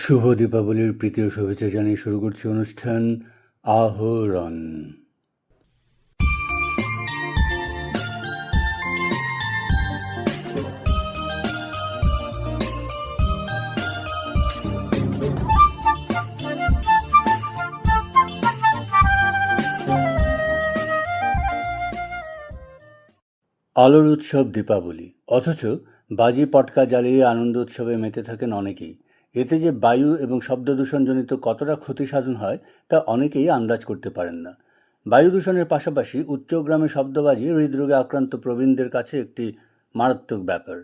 শুভ দীপাবলির প্রীতি ও শুভেচ্ছা জানিয়ে শুরু করছি অনুষ্ঠান আহরণ। আলোর উৎসব দীপাবলি, অথচ বাজি পটকা জ্বালিয়ে আনন্দ উৎসবে মেতে থাকেন অনেকেই। এতে যে বায়ু এবং শব্দ দূষণজনিত কতটা ক্ষতি সাধন হয় তা অনেকেই আন্দাজ করতে পারেন না। বায়ু দূষণের পাশাপাশি উচ্চগ্রামে শব্দবাজি হৃদরোগে আক্রান্ত প্রবীণদের কাছে একটি মারাত্মক ব্যাপার,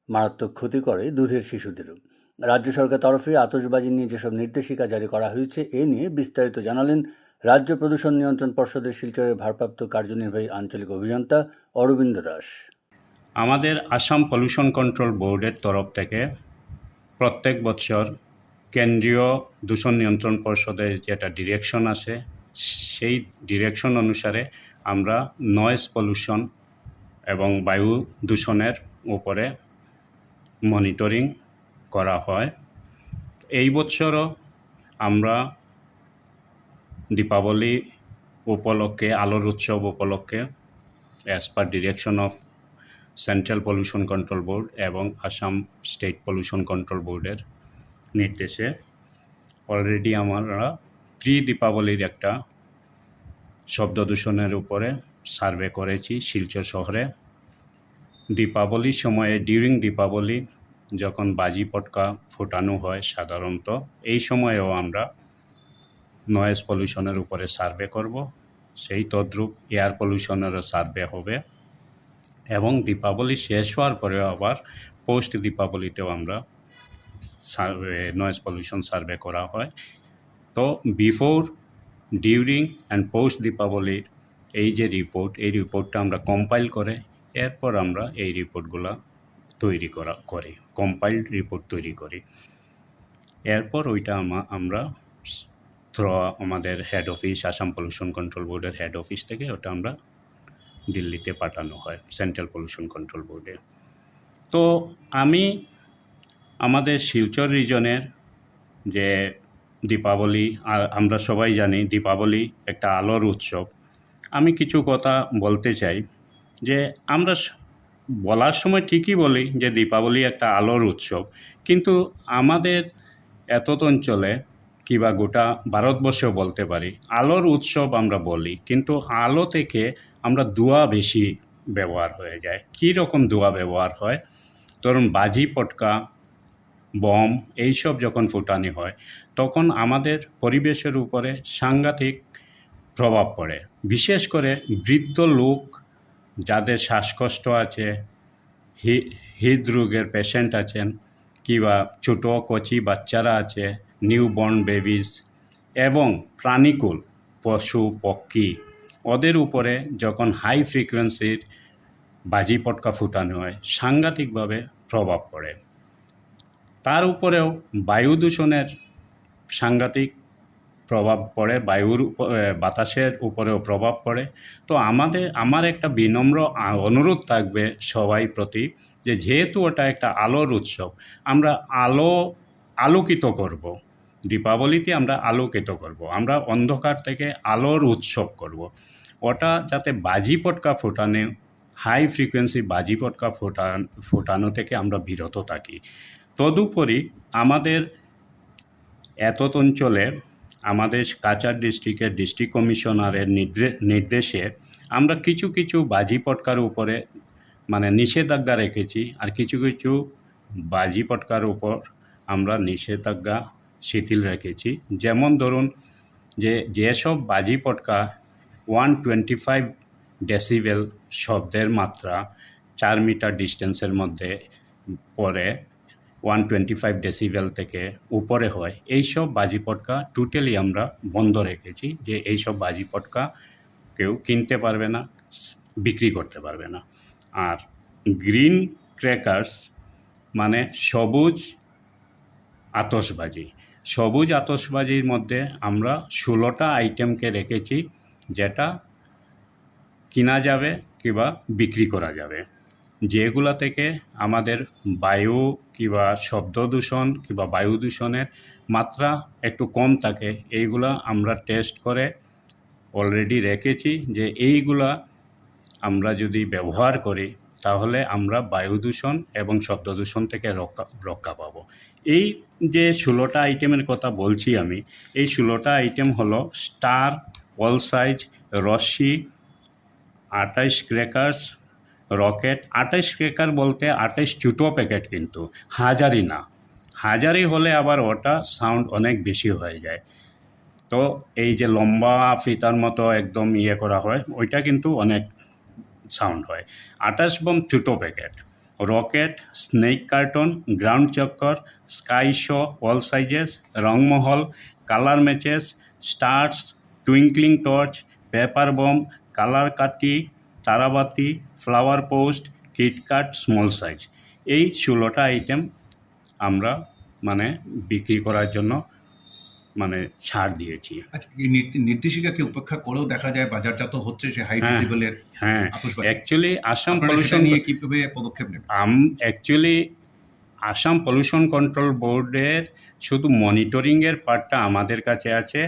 মারাত্মক ক্ষতি করে দুধের শিশুদেরও। রাজ্য সরকার তরফে আতশবাজি নিয়ে যেসব নির্দেশিকা জারি করা হয়েছে এ নিয়ে বিস্তারিত জানালেন রাজ্য প্রদূষণ নিয়ন্ত্রণ পর্ষদের শিলচরের ভারপ্রাপ্ত কার্যনির্বাহী আঞ্চলিক অভিযন্তা অরবিন্দ দাস। আমাদের আসাম পলিউশন কন্ট্রোল বোর্ডের তরফ থেকে প্রত্যেক বছর কেন্দ্রীয় দূষণ নিয়ন্ত্রণ পর্ষদের যেটা ডিরেকশন আছে সেই ডিরেকশন অনুসারে আমরা নয়েজ পলিউশন এবং বায়ু দূষণের উপরে মনিটরিং করা হয়। এই বছরও আমরা দীপাবলি উপলক্ষে, আলোর উৎসব উপলক্ষে, as per direction of central pollution control board এবং আসাম স্টেট পলিউশন কন্ট্রোল বোর্ডের নির্দেশে অলরেডি আমরা প্রি দীপাবলির একটা শব্দ দূষণের উপরে সার্ভে করেছি শিলচর শহরে। দীপাবলির সময়ে, ডিউরিং দীপাবলি যখন বাজি পটকা ফোটানো হয় সাধারণত, এই সময়েও আমরা নয়েজ পলিউশনের উপরে সার্ভে করব। সেই তদ্রূপ এয়ার পলিউশনেরও সার্ভে হবে এবং দীপাবলি শেষ হওয়ার পরেও আবার পোস্ট দীপাবলিতেও আমরা নয়েজ পলিউশন সার্ভে করা হয়। তো বিফোর, ডিউরিং অ্যান্ড পোস্ট দীপাবলির এই যে রিপোর্ট, এই রিপোর্টটা আমরা কম্পাইল করে এরপর আমরা এই রিপোর্টগুলো তৈরি করি, কম্পাইল্ড রিপোর্ট তৈরি করি। এরপর ওইটা আমরা থ্রু আমাদের head office, Assam pollution control বোর্ডের হেড অফিস থেকে ওটা আমরা দিল্লিতে পাঠানো হয় সেন্ট্রাল পলিউশন কন্ট্রোল বোর্ডে। তো আমি আমাদের শিলচর রিজনের যে দীপাবলি, আমরা সবাই জানি দীপাবলি একটা আলোর উৎসব। আমি কিছু কথা বলতে চাই যে আমরা বলার সময় ঠিকই বলি যে দীপাবলি একটা আলোর উৎসব, কিন্তু আমাদের এতদ অঞ্চলে কিংবা গোটা ভারতবর্ষেও বলতে পারি আলোর উৎসব আমরা বলি, কিন্তু আলো থেকে আমরা ধোঁয়া বেশি ব্যবহার হয়ে যায়। কী রকম ধোঁয়া ব্যবহার হয়? ধরুন বাজি পটকা, বম এইসব যখন ফুটানি হয় তখন আমাদের পরিবেশের উপরে সাংঘাতিক প্রভাব পড়ে। বিশেষ করে বৃদ্ধ লোক, যাদের শ্বাসকষ্ট আছে, হৃদরোগের পেশেন্ট আছেন, কিংবা ছোটো কচি বাচ্চারা আছে, নিউবর্ন বেবিস, এবং প্রাণীকুল পশু পক্ষী, ওদের উপরে যখন হাই ফ্রিকোয়েন্সির বাজি পটকা ফুটানো হয় সাংঘাতিকভাবে প্রভাব পড়ে। তার উপরেও বায়ু দূষণের সাংঘাতিক প্রভাব পড়ে, বাতাসের উপরেও প্রভাব পড়ে। তো আমার একটা বিনম্র অনুরোধ থাকবে সবাই প্রতি, যে যেহেতু ওটা একটা আলোর উৎসব, আমরা আলোকিত করব। দীপাবলিতে আমরা আলোকিত করব, আমরা অন্ধকার থেকে আলোর উৎসব করব। ওটা যাতে বাজি পটকা ফোটানো, হাই ফ্রিকোয়েন্সি বাজি পটকা ফোটানো থেকে আমরা বিরত থাকি। তদুপরি আমাদের এতদ অঞ্চলে আমাদের কাছাড় ডিস্ট্রিক্টের ডিস্ট্রিক্ট কমিশনারের নির্দেশে আমরা কিছু কিছু বাজি পটকার উপরে নিষেধাজ্ঞা রেখেছি, আর কিছু কিছু বাজি পটকার উপর আমরা নিষেধাজ্ঞা শিথিল রেখেছি। যেমন ধরুন যেসব বাজি পটকা 125 ডেসিবেল শব্দের মাত্রা 4 মিটার ডিস্টেন্সের মধ্যে পরে 125 ডেসিবেল থেকে উপরে হয়, এইসব বাজি পটকা টোটালি আমরা বন্ধ রেখেছি, যে এইসব বাজি পটকা কেউ কিনতে পারবে না, বিক্রি করতে পারবে না। আর গ্রিন ক্র্যাকার্স মানে সবুজ আতশবাজির মধ্যে আমরা 16টা আইটেমকে রেখেছি, যেটা কিনা যাবে কিংবা বিক্রি করা যাবে। যেগুলা থেকে আমাদের বায়ু কিংবা শব্দ দূষণ কিংবা বায়ু দূষণের মাত্রা একটু কম থাকে, এইগুলা আমরা টেস্ট করে অলরেডি রেখেছি যে এইগুলা আমরা যদি ব্যবহার করি তাহলে আমরা বায়ু দূষণ এবং শব্দ দূষণ থেকে রক্ষা পাবো। এই যে 16টা আইটেমের কথা বলছি আমি, এই 16টা আইটেম হলো স্টার, অল সাইজ, রশ্মি, 28 ক্র্যাকার্স, রকেট। 28 ক্র্যাকার বলতে 28 ছোটো প্যাকেট, কিন্তু হাজারি না। হাজারি হলে আবার ওটা সাউন্ড অনেক বেশি হয়ে যায়। তো এই যে লম্বা ফিতার মতো একদম করা হয়, ওইটা কিন্তু অনেক সাউন্ড হয়। 28 বোম ছোটো packet. Rocket, snake carton, ground চক্কর, sky show, all sizes, Rangmahal, colour matches, stars, twinkling torch, paper bomb, colour কাটি, তারাবাতি, flower pot, KitKat, small size. এই 16টা আইটেম আমরা বিক্রি করার জন্য ছাড় দিয়েছি। এই নির্দেশিকাকে উপেক্ষা করেও দেখা যায় বাজারজাত হচ্ছে সে হাই ডেসিবেলের আতশবাজি। অ্যাকচুয়ালি আসাম আপনারা পলিউশন সেটা নিয়ে কিভাবে পদক্ষেপ নেবেন? অ্যাকচুয়ালি আসাম পলিউশন কন্ট্রোল বোর্ডের শুধু মনিটরিংয়ের পার্টটা আমাদের কাছে আছে।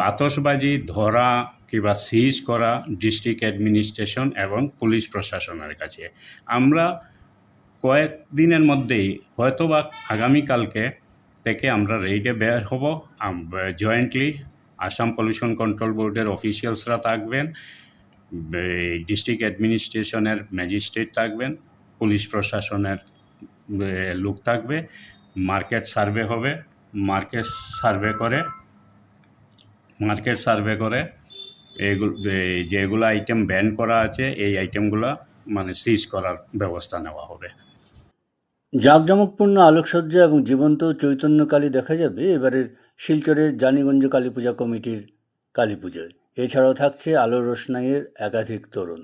আতশবাজি ধরা কিংবা সিজ করা ডিস্ট্রিক্ট অ্যাডমিনিস্ট্রেশন এবং পুলিশ প্রশাসনের কাছে। আমরা কয়েকদিনের মধ্যেই হয়তোবা আগামীকালকে থেকে আমরা রেইডে বের হব। জয়েন্টলি আসাম পলিউশন কন্ট্রোল বোর্ডের অফিসিয়ালসরা থাকবেন, ডিস্ট্রিক্ট অ্যাডমিনিস্ট্রেশনের ম্যাজিস্ট্রেট থাকবেন, পুলিশ প্রশাসনের লোক থাকবে। মার্কেট সার্ভে হবে। মার্কেট সার্ভে করে যেগুলো আইটেম ব্যান করা আছে এই আইটেমগুলো সিজ করার ব্যবস্থা নেওয়া হবে। জাঁকজমকপূর্ণ আলোকসজ্জা এবং জীবন্ত চৈতন্যকালী দেখা যাবে এবারের শিলচরের জানিগঞ্জ কালী পূজা কমিটির কালী পুজোয়। এছাড়াও থাকছে আলোর রোশনাইয়ের একাধিক তোরণ।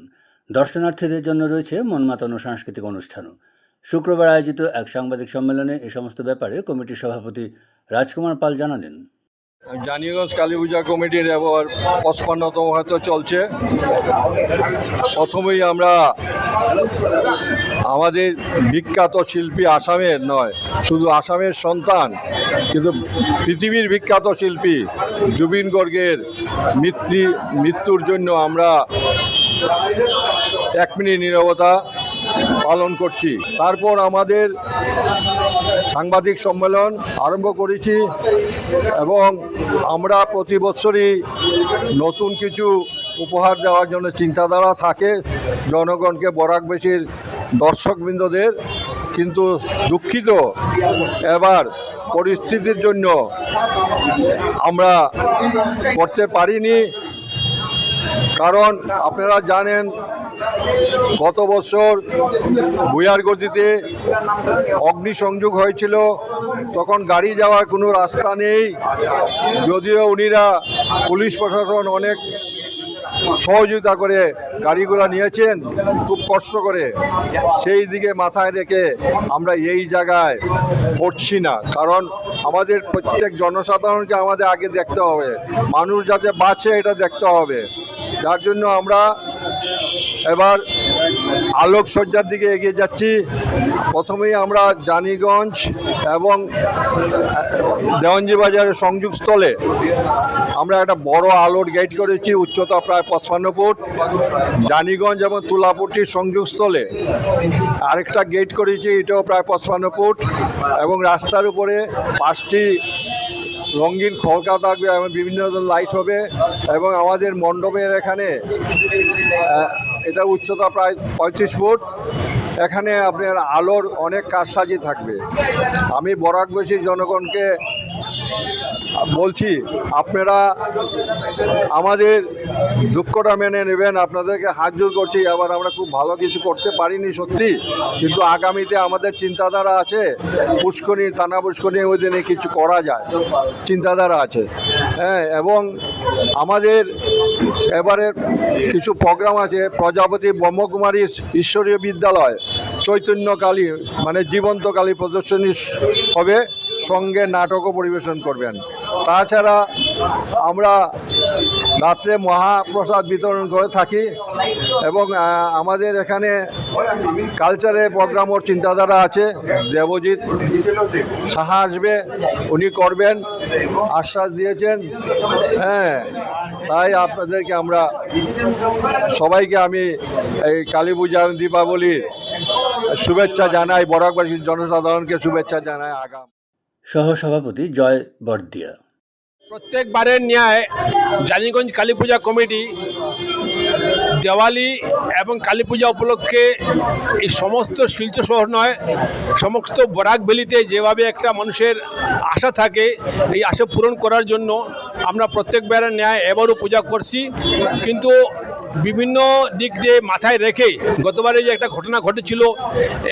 দর্শনার্থীদের জন্য রয়েছে মনমাতানো সাংস্কৃতিক অনুষ্ঠানও। শুক্রবার আয়োজিত এক সাংবাদিক সম্মেলনে এ সমস্ত ব্যাপারে কমিটির সভাপতি রাজকুমার পাল জানালেন, জানিগঞ্জ কালী পূজা কমিটির এবার 55তম হয়তো চলছে। প্রথমেই আমরা আমাদের বিখ্যাত শিল্পী, আসামের নয় শুধু আসামের সন্তান কিন্তু পৃথিবীর বিখ্যাত শিল্পী জুবিন গর্গের মৃত্যুর জন্য আমরা 1 মিনিট নীরবতা পালন করছি। তারপর আমাদের সাংবাদিক সম্মেলন আরম্ভ করেছি এবং আমরা প্রতি বছরই নতুন কিছু উপহার দেওয়ার জন্য চিন্তাধারা থাকে জনগণকে, বরাকবেশীর দর্শকবৃন্দদের। কিন্তু দুঃখিত এবার পরিস্থিতির জন্য আমরা করতে পারিনি। কারণ আপনারা জানেন গত বছর ভুয়ারগতিতে অগ্নিসংযোগ হয়েছিল, তখন গাড়ি যাওয়ার কোনো রাস্তা নেই। যদিও উনিরা পুলিশ প্রশাসন অনেক সহযোগিতা করে গাড়িগুলো নিয়েছেন খুব কষ্ট করে, সেই দিকে মাথায় রেখে আমরা এই জায়গায় পড়ছি না। কারণ আমাদের প্রত্যেক জনসাধারণকে আমাদের আগে দেখতে হবে, মানুষ যাতে বাঁচে এটা দেখতে হবে। যার জন্য আমরা এবার আলোকসজ্জার দিকে এগিয়ে যাচ্ছি। প্রথমেই আমরা জানিগঞ্জ এবং দেওয়ানজি বাজারের সংযোগস্থলে আমরা একটা বড় আলোর গেট করেছি, উচ্চতা প্রায় 55 ফুট। জানিগঞ্জ এবং তুলাপট্টির সংযোগস্থলে আরেকটা গেট করেছি, এটাও প্রায় 55 ফুট। এবং রাস্তার উপরে 5টি রঙিন খড়কা থাকবে এবং বিভিন্ন লাইট হবে। এবং আমাদের মণ্ডপের এখানে এটা উচ্চতা প্রায় 35 ফুট। এখানে আপনার আলোর অনেক কারসাজি থাকবে। আমি বরাকবেশীর জনগণকে বলছি, আপনারা আমাদের দুঃখটা মেনে নেবেন, আপনাদেরকে হাত জোর করছি। আবার আমরা খুব ভালো কিছু করতে পারিনি সত্যি, কিন্তু আগামীতে আমাদের চিন্তাধারা আছে, পুষ্করণী, থানা পুষ্করণীর মধ্যে নিয়ে কিছু করা যায়, চিন্তাধারা আছে। হ্যাঁ, এবং আমাদের এবারে কিছু প্রোগ্রাম আছে। প্রজাপতি ব্রহ্মকুমারী ঈশ্বরীয় বিদ্যালয় চৈতন্য কালী জীবন্ত কালী প্রদর্শনী হবে সঙ্গে নাটকও পরিবেশন করবেন। তাছাড়া আমরা রাত্রে মহাপ্রসাদ বিতরণ করে থাকি এবং আমাদের এখানে কালচারের প্রোগ্রামও চিন্তাধারা আছে। দেবজিৎ সাহা আসবে, উনি করবেন, আশ্বাস দিয়েছেন। হ্যাঁ, তাই আপনাদেরকে আমরা সবাইকে আমি এই কালী পূজা দীপাবলির শুভেচ্ছা জানাই, বরাকবাসীর জনসাধারণকে শুভেচ্ছা জানাই। আগাম সহসভাপতি জয় বর্দিয়া। প্রত্যেকবারের ন্যায় জানিগঞ্জ কালী পূজা কমিটি দেওয়ালি এবং কালী পূজা উপলক্ষে এই সমস্ত শিলচর শহর নয়, সমস্ত বরাক ভ্যালিতে যেভাবে একটা মানুষের আশা থাকে, এই আশা পূরণ করার জন্য আমরা প্রত্যেকবারের ন্যায় এবারও পূজা করছি। কিন্তু বিভিন্ন দিক দিয়ে মাথায় রেখে গতবারে যে একটা ঘটনা ঘটেছিল,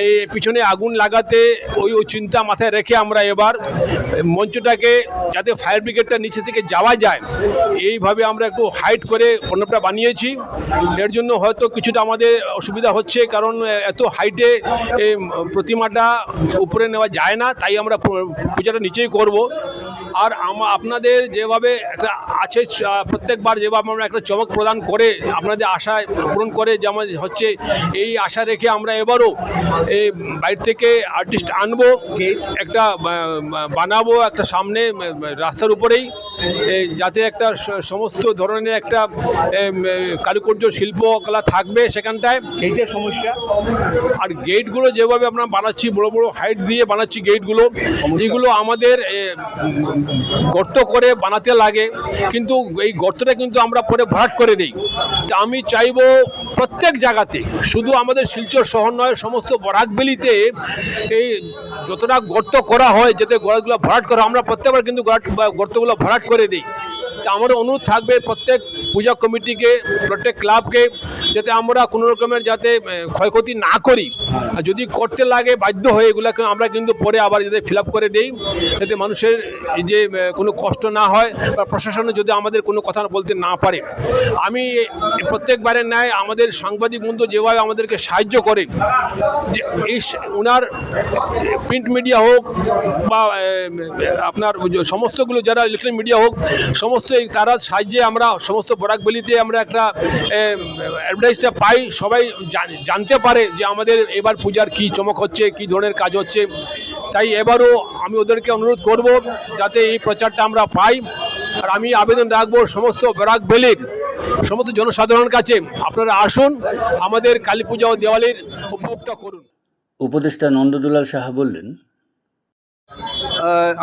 এই পিছনে আগুন লাগাতে ওই চিন্তা মাথায় রেখে আমরা এবার মঞ্চটাকে যাতে ফায়ার ব্রিগেডটা নিচে থেকে যাওয়া যায় এইভাবে আমরা একটু হাইট করে মণ্ডপটা বানিয়েছি। এর জন্য হয়তো কিছুটা আমাদের অসুবিধা হচ্ছে, কারণ এত হাইটে প্রতিমাটা উপরে নেওয়া যায় না, তাই আমরা পূজাটা নিচেই করব। আর আপনাদের যেভাবে একটা আছে প্রত্যেকবার যেভাবে আমরা একটা চমক প্রদান করে আপনাদের আশা পূরণ করে যেমন হচ্ছে, এই আশা রেখে আমরা এবারও এই বাইরে থেকে আর্টিস্ট আনবো, একটা বানাবো একটা সামনে রাস্তার উপরেই, যাতে একটা সমস্ত ধরনের একটা কারুকার্য শিল্পকলা থাকবে সেখানটায়। গেটের সমস্যা আর গেটগুলো যেভাবে আমরা বানাচ্ছি, বড় বড় হাইট দিয়ে বানাচ্ছি গেটগুলো, এইগুলো আমাদের গর্ত করে বানাতে লাগে, কিন্তু এই গর্তটা কিন্তু আমরা পরে ভরাট করে দিই। তা আমি চাইবো প্রত্যেক জায়গাতে, শুধু আমাদের শিলচর শহর নয়, সমস্ত বরাক ভ্যালিতে এই যতটা গর্ত করা হয়, যাতে গর্তগুলো ভরাট করা, আমরা প্রত্যেকবার কিন্তু গর্তগুলো ভরাট করে দিই। তা আমার অনুরোধ থাকবে প্রত্যেক পূজা কমিটিকে, প্রত্যেক ক্লাবকে, যাতে আমরা কোনো রকমের যাতে ক্ষয়ক্ষতি না করি। আর যদি করতে লাগে বাধ্য হয়ে এগুলোকে আমরা কিন্তু পরে আবার যাতে ফিল আপ করে দিই, যাতে মানুষের যে কোনো কষ্ট না হয় বা প্রশাসনে যদি আমাদের কোনো কথা বলতে না পারে। আমি প্রত্যেকবারের ন্যায় আমাদের সাংবাদিক বন্ধু যেভাবে আমাদেরকে সাহায্য করে, যে এই ওনার প্রিন্ট মিডিয়া হোক বা আপনার সমস্তগুলো যারা ইলেকট্রনিক মিডিয়া হোক, সমস্ত তারা সাহায্যে আমরা সমস্ত বরাক ভ্যালিতে আমরা একটা অ্যাডভার্টাইজটা পাই, সবাই জানতে পারে যে আমাদের এবার পূজার কী চমক হচ্ছে, কী ধরনের কাজ হচ্ছে। তাই এবারও আমি ওদেরকে অনুরোধ করব যাতে এই প্রচারটা আমরা পাই। আর আমি আবেদন রাখবো সমস্ত বরাক ভ্যালির সমস্ত জনসাধারণের কাছে, আপনারা আসুন, আমাদের কালী পূজা ও দেওয়ালির উপভোগটা করুন। উপদেষ্টা নন্দদুলাল সাহা বললেন,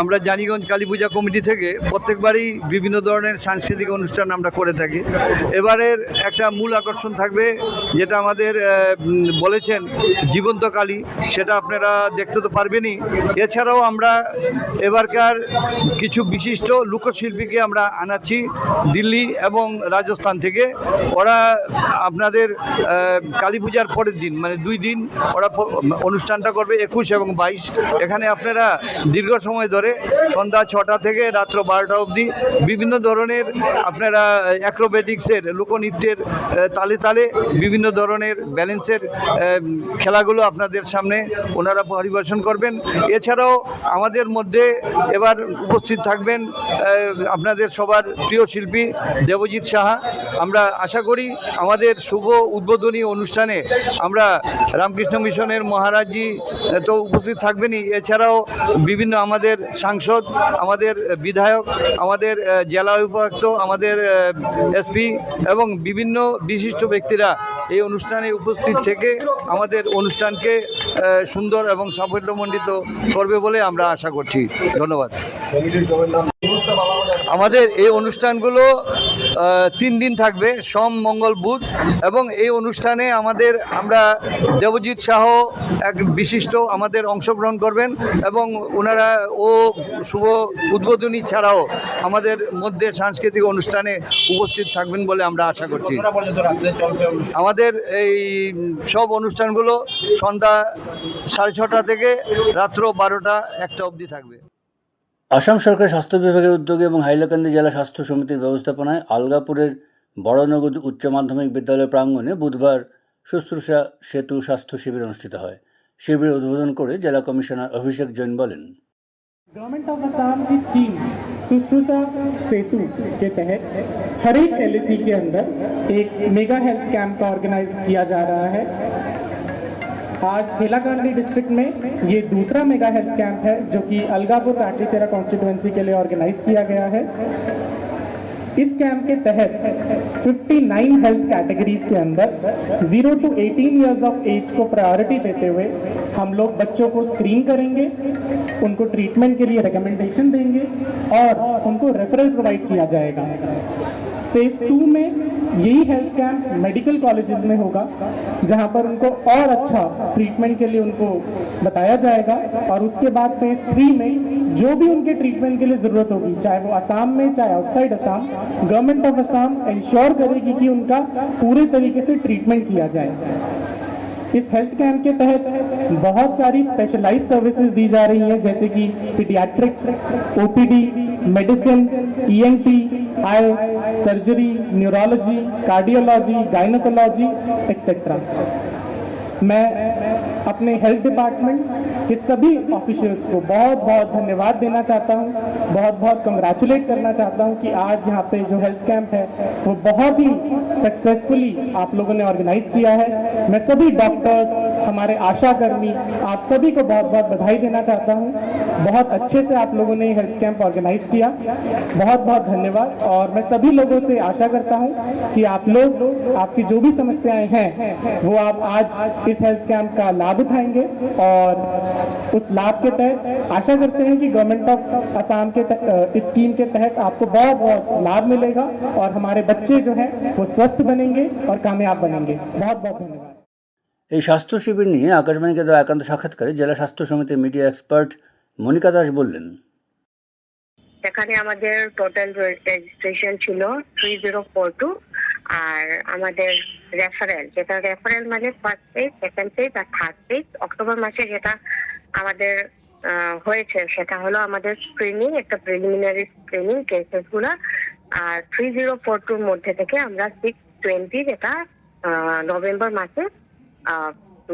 আমরা জানিগঞ্জ কালী পূজা কমিটি থেকে প্রত্যেকবারই বিভিন্ন ধরনের সাংস্কৃতিক অনুষ্ঠান আমরা করে থাকি। এবারের একটা মূল আকর্ষণ থাকবে, যেটা আমাদের বলেছেন জীবন্ত কালী, সেটা আপনারা দেখতে তো পারবেনই। এছাড়াও আমরা এবারকার কিছু বিশিষ্ট লোকশিল্পীকে আমরা আনাচ্ছি দিল্লি এবং রাজস্থান থেকে। ওরা আপনাদের কালী পূজার পরের দিন, মানে 2 দিন ওরা অনুষ্ঠানটা করবে, 21 এবং 22। এখানে আপনারা দীর্ঘ সময় ধরে সন্ধ্যা 6টা থেকে রাত্র 12টা অবধি বিভিন্ন ধরনের আপনারা অ্যাক্রোবেটিক্সের, লোকনৃত্যের তালে তালে বিভিন্ন ধরনের ব্যালেন্সের খেলাগুলো আপনাদের সামনে ওনারা পরিবেশন করবেন। এছাড়াও আমাদের মধ্যে এবার উপস্থিত থাকবেন আপনাদের সবার প্রিয় শিল্পী দেবজিৎ সাহা। আমরা আশা করি আমাদের শুভ উদ্বোধনী অনুষ্ঠানে আমরা রামকৃষ্ণ মিশনের মহারাজজি তো উপস্থিত থাকবেনই, এছাড়াও বিভিন্ন আমাদের সাংসদ, আমাদের বিধায়ক, আমাদের জেলা উপায়ুক্ত, আমাদের এসপি এবং বিভিন্ন বিশিষ্ট ব্যক্তিরা এই অনুষ্ঠানে উপস্থিত থেকে আমাদের অনুষ্ঠানকে সুন্দর এবং সাফল্যমণ্ডিত করবে বলে আমরা আশা করছি। ধন্যবাদ। আমাদের এই অনুষ্ঠানগুলো 3 দিন থাকবে, সোম, মঙ্গল, বুধ। এবং এই অনুষ্ঠানে আমরা দেবজিৎ সাহ এক বিশিষ্ট আমাদের অংশগ্রহণ করবেন এবং ওনারা শুভ উদ্বোধনী ছাড়াও আমাদের মধ্যে সাংস্কৃতিক অনুষ্ঠানে উপস্থিত থাকবেন বলে আমরা আশা করছি। আমাদের এই সব অনুষ্ঠানগুলো সন্ধ্যা 6:30 থেকে রাত্র 12টা 1টা অবধি থাকবে। আসাম সরকার স্বাস্থ্য বিভাগের উদ্যোগে এবং হাইলাকান্দি জেলা স্বাস্থ্য সমিতির ব্যবস্থাপনায় আলগাপুরের বড়নগর উচ্চ মাধ্যমিক বিদ্যালয় প্রাঙ্গণে বুধবার শুশ্রূষা সেতু স্বাস্থ্য শিবির অনুষ্ঠিত হয়। শিবির উদ্বোধন করে জেলা কমিশনার অভিষেক জৈন বলেন, गवर्नमेंट ऑफ असम की स्कीम सुश्रुता सेतु के तहत हर एक एलएसी के अंदर एक मेगा हेल्थ कैंप का ऑर्गेनाइज किया जा रहा है। आज हेलाकांडी डिस्ट्रिक्ट में ये दूसरा मेगा हेल्थ कैंप है जो कि अलगापुर काटलीसेरा कॉन्स्टिट्यूएंसी के लिए ऑर्गेनाइज किया गया है। इस कैंप के तहत 59 हेल्थ कैटेगरीज के अंदर 0 to 18 इयर्स ऑफ एज को प्रायोरिटी देते हुए हम लोग बच्चों को स्क्रीन करेंगे, उनको ट्रीटमेंट के लिए रिकमेंडेशन देंगे और उनको रेफरल प्रोवाइड किया जाएगा। फेज 2 में यही हेल्थ कैंप मेडिकल कॉलेजेस में होगा जहां पर उनको और अच्छा ट्रीटमेंट के लिए उनको बताया जाएगा और उसके बाद फेज 3 में जो भी उनके ट्रीटमेंट के लिए जरूरत होगी, चाहे वो असम में चाहे outside Assam, government of Assam ensure करेगी कि उनका पूरे तरीके से ट्रीटमेंट किया जाए। इस हेल्थ कैंप के तहत बहुत सारी स्पेशलाइज्ड सर्विसेज दी जा रही हैं जैसे कि paediatrics, OPD, medicine, ENT, eye, surgery, neurology, cardiology, gynaecology etcetera. मैं अपने हेल्थ डिपार्टमेंट के सभी ऑफिशियल्स को बहुत बहुत धन्यवाद देना चाहता हूं, बहुत बहुत कंग्रेचुलेट करना चाहता हूं कि आज यहाँ पे जो हेल्थ कैंप है वो बहुत ही सक्सेसफुली आप लोगों ने ऑर्गेनाइज किया है। मैं सभी डॉक्टर्स, हमारे आशा कर्मी, आप सभी को बहुत बहुत बधाई देना चाहता हूं। बहुत अच्छे से आप लोगों ने हेल्थ कैंप ऑर्गेनाइज किया, बहुत बहुत धन्यवाद। और मैं सभी लोगों से आशा करता हूं कि आप लोग आपकी जो भी समस्याएं हैं वो आप आज इस हेल्थ कैंप का लाभ उठाएंगे और उस लाभ के तहत आशा करते हैं कि गवर्नमेंट ऑफ असम के इस स्कीम के तहत आपको बहुत बहुत लाभ मिलेगा और हमारे बच्चे जो हैं वो स्वस्थ बनेंगे और कामयाब बनेंगे। बहुत बहुत धन्यवाद। এই স্বাস্থ্য শিবির নিয়ে আকাশবাণীকে দেওয়া একান্ত সাক্ষাৎকারে জেলা স্বাস্থ্য সমিতির মিডিয়া এক্সপার্ট মনিকা দাস বললেন, এখানে আমাদের টোটাল রেজিস্ট্রেশন ছিল 3042 আর আমাদের রেফারেল, যেটা রেফারেল মানে ফার্স্ট পেজ, সেকেন্ড পেজ আর থার্ড পেজ অক্টোবর মাসে যেটা আমাদের হয়েছে সেটা হলো আমাদের স্ক্রিনিং, একটা প্রিলিমিনারি স্ক্রিনিং কেসেস গুলা। আর 3042 মধ্যে থেকে আমরা 620 যেটা নভেম্বর মাসে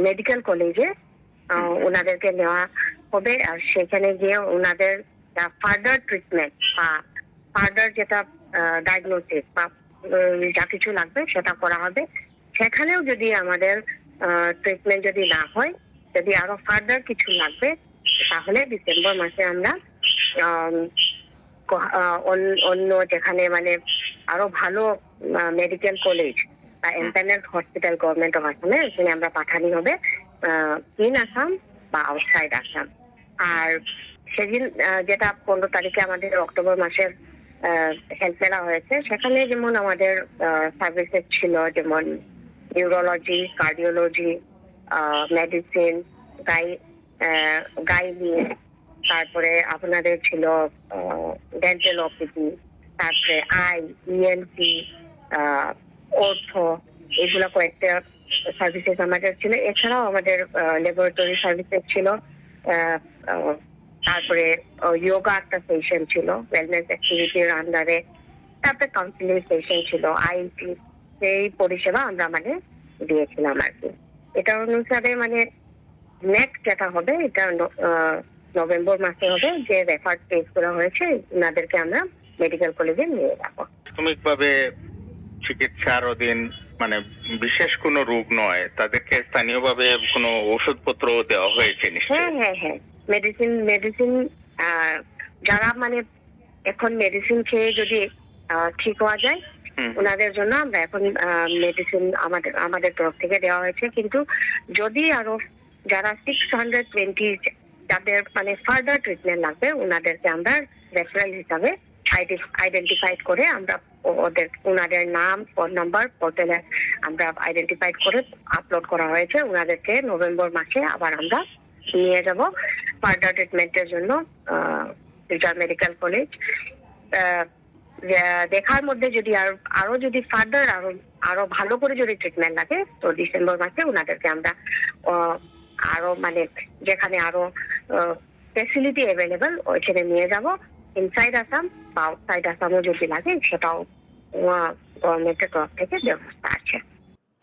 মেডিকেল কলেজে ওনাদেরকে নেওয়া হবে আর সেখানে গিয়ে ওনাদের ফার্দার ট্রিটমেন্ট বা ফার্দার যেটা ডায়াগনোসিস বা যা কিছু লাগবে সেটা করা হবে। সেখানেও যদি আমাদের ট্রিটমেন্ট যদি না হয়, যদি আরো ফার্দার কিছু লাগবে তাহলে ডিসেম্বর মাসে আমরা অন্য যেখানে মানে আরো ভালো মেডিকেল কলেজ বা এমপ্যানেল হসপিটাল গভর্নমেন্ট অফ আসামে এখানে আমরা পাঠানি হবে ইন আসাম বা আউটসাইড আসাম। আর সেদিন যেটা 15 তারিখে আমাদের অক্টোবর মাসের হেলথ মেলা হয়েছে সেখানে যেমন আমাদের সার্ভিসেস ছিল যেমন নিউরোলজি, কার্ডিওলজি, মেডিসিন, গাইনি, তারপরে আপনাদের ছিল ডেন্টাল অপিডি, তারপরে আই, ইএনটি, অর্থো, এগুলো কয়েকটা সার্ভিসেস আমাদের ছিল। এছাড়াও আমাদের ল্যাবরেটরি সার্ভিসেস ছিল, তারপরে যোগা একটা সেশন ছিল ওয়েলনেস অ্যাক্টিভিটির আন্ডারে, তারপরে কাউন্সিলিং সেশন ছিল, আইটি, সেই পরিষেবা আমরা মানে দিয়েছিলাম আর কি। এটা অনুসারে মানে নেক্সট যেটা হবে এটা নভেম্বর মাসে হবে, যে রেফার্ড কেস করা হয়েছে ওনাদেরকে আমরা মেডিকেল কলেজে নিয়ে যাবো। প্রাথমিকভাবে চিকিৎসার অধীন মানে বিশেষ কোনো রোগ নয়, তাদেরকে স্থানীয়ভাবে কোনো ওষুধপত্র দেওয়া হয়েছে নিশ্চয়ই? হ্যাঁ হ্যাঁ হ্যাঁ, মেডিসিন যারা মানে এখন মেডিসিন খেয়ে যদি ঠিক হওয়া যায় ওনাদের জন্য আমরা এখন মেডিসিন আমাদের তরফ থেকে দেওয়া হয়েছে। কিন্তু যদি আরো যারা 620 যাদের মানে ফার্দার ট্রিটমেন্ট লাগবে ওনাদেরকে আমরা রেফারেল হিসাবে আইডেন্টিফাইড করে আমরা ওনাদের নাম, ফোন নাম্বার পোর্টালে আমরা আইডেন্টিফাইড করে আপলোড করা হয়েছে। ওনাদেরকে নভেম্বর মাসে আবার আমরা নিয়ে যাব ফার্দার ট্রিটমেন্টের জন্য রিজার্ভ মেডিকেল কলেজ। দেখার মধ্যে যদি আরো যদি ফার্দার আরো ভালো করে যদি ট্রিটমেন্ট লাগে তো ডিসেম্বর মাসে ওনাদেরকে আমরা আরো মানে যেখানে আরো ফেসিলিটি অ্যাভেলেবল ওইখানে নিয়ে যাব। ইনসাইড আসাম বা আউটসাইড আসামও যদি লাগে সেটাও গভর্নমেন্টের তরফ থেকে ব্যবস্থা আছে।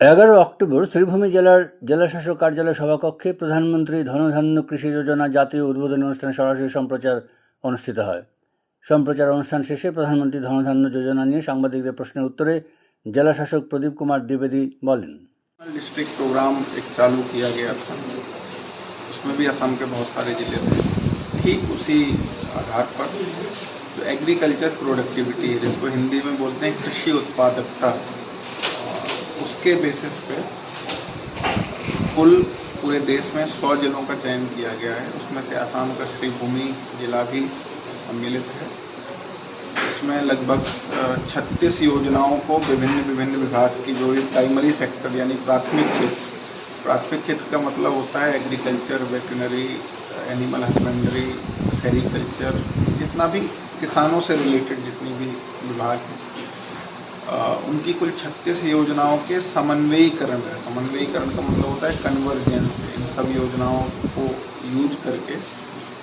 11 অক্টোবর শ্রীভূমি জেলার জেলাশাসক কার্যালয় সভাকক্ষে প্রধানমন্ত্রী ধনধান্য কৃষি যোজনা জাতীয় উদ্বোধনী অনুষ্ঠানে সরাসরি সম্প্রচার অনুষ্ঠিত হয়। সম্প্রচার অনুষ্ঠান শেষে প্রধানমন্ত্রী ধনধান্য যোজনা নিয়ে সাংবাদিকদের প্রশ্নের উত্তরে জেলা শাসক প্রদীপ কুমার দ্বিবেদী বলেন, डिस्ट्रिक्ट प्रोग्राम एक चालू किया गया था, उसमें भी असम के बहुत सारे जिले थे। ठीक उसी आधार पर जो एग्रीकल्चर प्रोडक्टिविटी है, जिसको हिंदी में बोलते हैं कृषि उत्पादकता, उसके बेसिस पे कुल पूरे देश में 100 जिलों का चयन किया गया है। उसमें से असम का श्रीभूमि जिला भी सम्मिलित है। इसमें लगभग 36 योजनाओं को विभिन्न विभाग की जो प्राइमरी सेक्टर यानी प्राथमिक क्षेत्र का मतलब होता है agriculture, veterinary, animal husbandry, sericulture, जितना भी किसानों से रिलेटेड जितनी भी विभाग हैं, उनकी कुल 36 योजनाओं के समन्वयीकरण है। समन्वयीकरण का मतलब होता है कन्वर्जेंस, इन सब योजनाओं को यूज करके।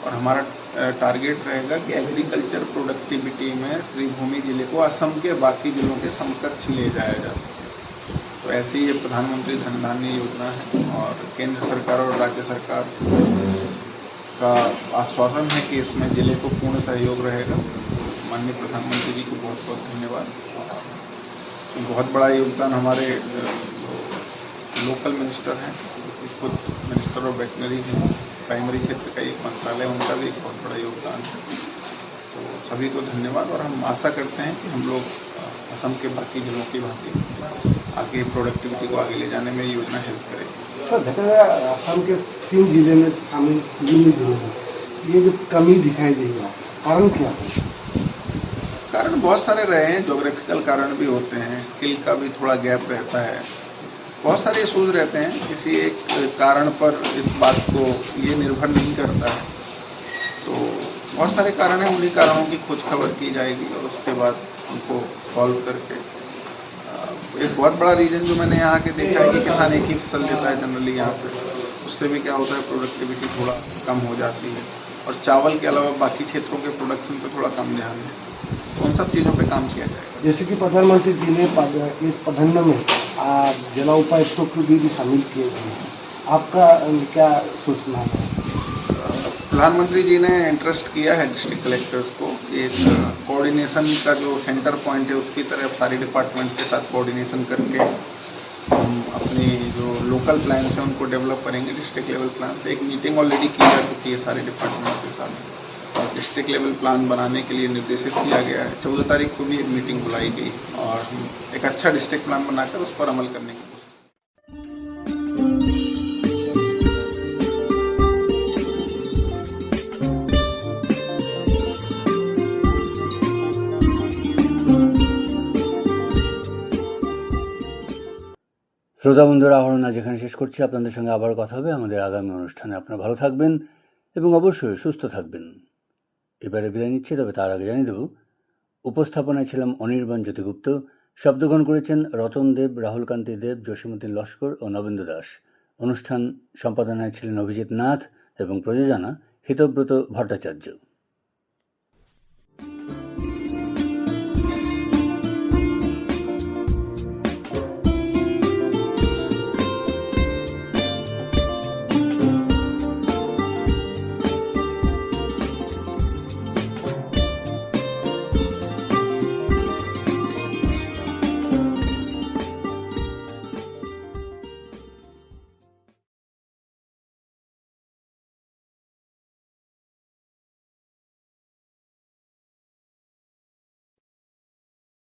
और हमारा टारगेट रहेगा कि एग्रीकल्चर प्रोडक्टिविटी में श्रीभूमि जिले को असम के बाकी जिलों के समकक्ष ले जाया जा सके। तो ऐसी ये प्रधानमंत्री धन धान्य योजना है और केंद्र सरकार और राज्य सरकार का आश्वासन है कि इसमें जिले को पूर्ण सहयोग रहेगा। माननीय प्रधानमंत्री जी को बहुत बहुत धन्यवाद। बहुत बड़ा योगदान हमारे लोकल मिनिस्टर हैं, खुद मिनिस्टर ऑफ वेटनरी हैं, प्राइमरी क्षेत्र का एक मंत्रालय, उनका भी एक बहुत बड़ा योगदान है। तो सभी को धन्यवाद और हम आशा करते हैं कि हम लोग असम के बाकी जिलों की भांति आगे प्रोडक्टिविटी को आगे ले जाने में ये योजना हेल्प करेगी। सर, देखा गया असम के 3 जिले में शामिल जिले में ये जो कमी दिखाई देगी, कारण क्या है? कारण बहुत सारे रहे हैं, जोग्राफिकल कारण भी होते हैं, स्किल का भी थोड़ा गैप रहता है, बहुत सारे इशूज़ रहते हैं। किसी एक कारण पर इस बात को ये निर्भर नहीं करता है, तो बहुत सारे कारण हैं। उन्हीं कारणों की खोज खबर की जाएगी और उसके बाद उनको सॉल्व करके एक बहुत बड़ा रीजन जो मैंने यहाँ के देखा है कि किसान एक ही फसल लेता है जनरली यहाँ पे, उससे भी क्या होता है प्रोडक्टिविटी थोड़ा कम हो जाती है और चावल के अलावा बाकी क्षेत्रों के प्रोडक्शन पे थोड़ा कम ध्यान है। तो उन सब चीज़ों पे काम किया जाएगा। जैसे कि प्रधानमंत्री जी ने इस प्राधान्य में जिला उपायुक्तों को भी शामिल किए गए, आपका क्या सूचना है? प्रधानमंत्री जी ने इंटरेस्ट किया है डिस्ट्रिक्ट कलेक्टर्स को कि कोऑर्डिनेशन का जो सेंटर पॉइंट है उसकी तरफ सारी डिपार्टमेंट के साथ कोऑर्डिनेशन करके हम अपनी जो लोकल प्लान है उनको डेवलप करेंगे। डिस्ट्रिक्ट लेवल प्लान से एक मीटिंग ऑलरेडी की जा चुकी है सारे डिपार्टमेंट के साथ और डिस्ट्रिक्ट लेवल प्लान बनाने के लिए निर्देशित किया गया है। 14 तारीख को भी एक मीटिंग बुलाई गई और एक अच्छा डिस्ट्रिक्ट प्लान बनाकर उस पर अमल करने की कोशिश। শ্রোতা বন্ধুরা, আহরণ আজ এখানে শেষ করছি। আপনাদের সঙ্গে আবার কথা হবে আমাদের আগামী অনুষ্ঠানে। আপনারা ভালো থাকবেন এবং অবশ্যই সুস্থ থাকবেন। এবারে বিদায় নিচ্ছি, তবে তার আগে জানিয়ে দেব উপস্থাপনায় ছিলাম অনির্বাণ জ্যোতিগুপ্ত, শব্দগ্রহণ করেছেন রতন দেব, রাহুল কান্তি দেব, জসীমউদ্দিন লস্কর ও নবেন্দু দাস। অনুষ্ঠান সম্পাদনায় ছিলেন অভিজিৎ নাথ এবং প্রযোজনা হিতব্রত ভট্টাচার্য।